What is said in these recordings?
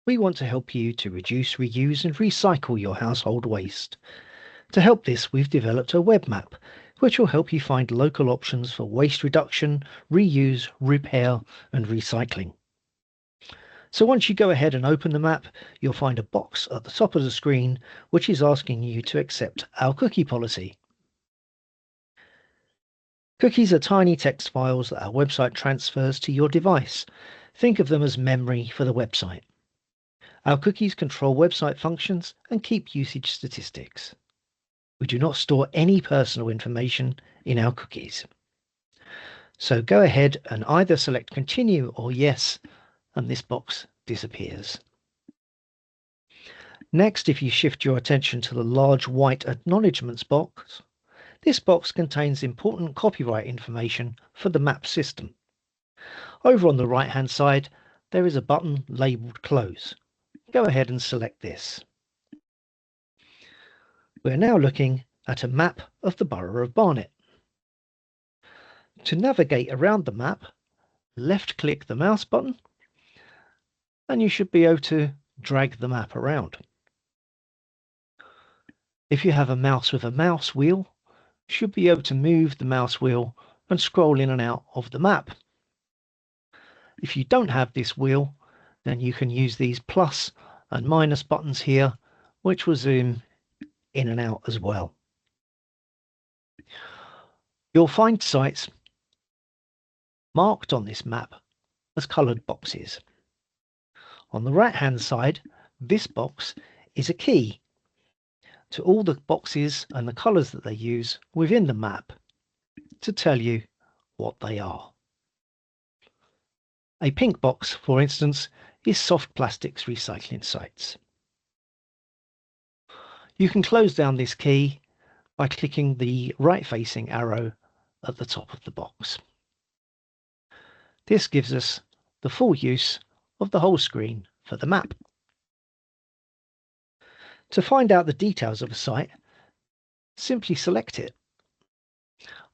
we want to help you to reduce, reuse and recycle your household waste. To help this, we've developed a web map, which will help you find local options for waste reduction, reuse, repair and recycling. So once you go ahead and open the map, you'll find a box at the top of the screen, which is asking you to accept our cookie policy. Cookies are tiny text files that our website transfers to your device. Think of them as memory for the website. Our cookies control website functions and keep usage statistics. We do not store any personal information in our cookies. So go ahead and either select continue or yes, and this box disappears. Next, if you shift your attention to the large white acknowledgements box, this box contains important copyright information for the map system. Over on the right hand side, there is a button labelled close. Go ahead and select this. We're now looking at a map of the Borough of Barnet. To navigate around the map, left-click the mouse button, and you should be able to drag the map around. If you have a mouse with a mouse wheel, you should be able to move the mouse wheel and scroll in and out of the map. If you don't have this wheel, then you can use these plus and minus buttons here, which will zoom in and out as well. You'll find sites marked on this map as coloured boxes. On the right hand side, this box is a key to all the boxes and the colours that they use within the map to tell you what they are. A pink box, for instance, is soft plastics recycling sites. You can close down this key by clicking the right-facing arrow at the top of the box. This gives us the full use of the whole screen for the map. To find out the details of a site, simply select it.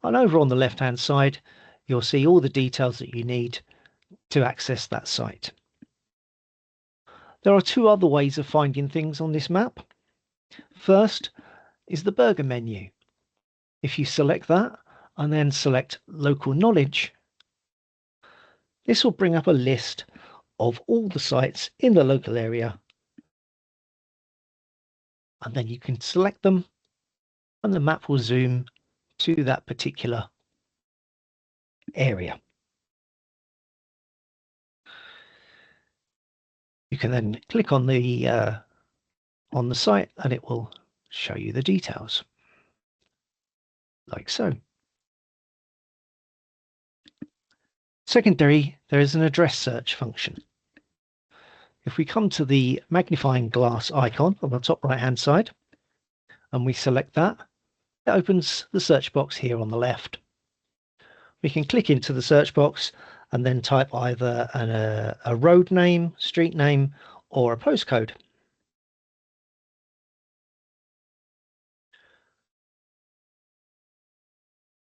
And over on the left-hand side, you'll see all the details that you need to access that site. There are two other ways of finding things on this map. First is the burger menu. If you select that and then select local knowledge, this will bring up a list of all the sites in the local area, and then you can select them and the map will zoom to that particular area. You can then click on the site and it will show you the details, like so. Secondary, there is an address search function. If we come to the magnifying glass icon on the top right hand side and we select that, it opens the search box here on the left. We can click into the search box and then type either a road name, street name, or a postcode.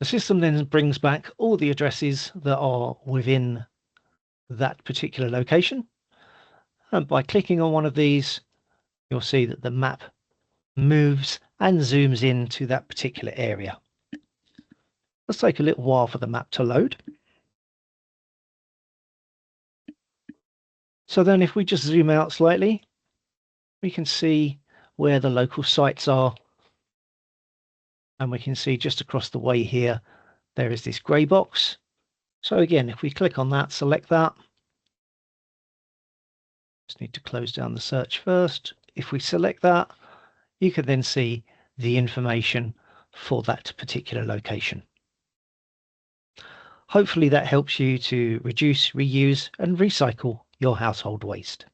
The system then brings back all the addresses that are within that particular location. And by clicking on one of these, you'll see that the map moves and zooms into that particular area. Let's take a little while for the map to load. So then if we just zoom out slightly, we can see where the local sites are. And we can see just across the way here, there is this grey box. So again, if we click on that, select that. Just need to close down the search first. If we select that, you can then see the information for that particular location. Hopefully that helps you to reduce, reuse and recycle your household waste.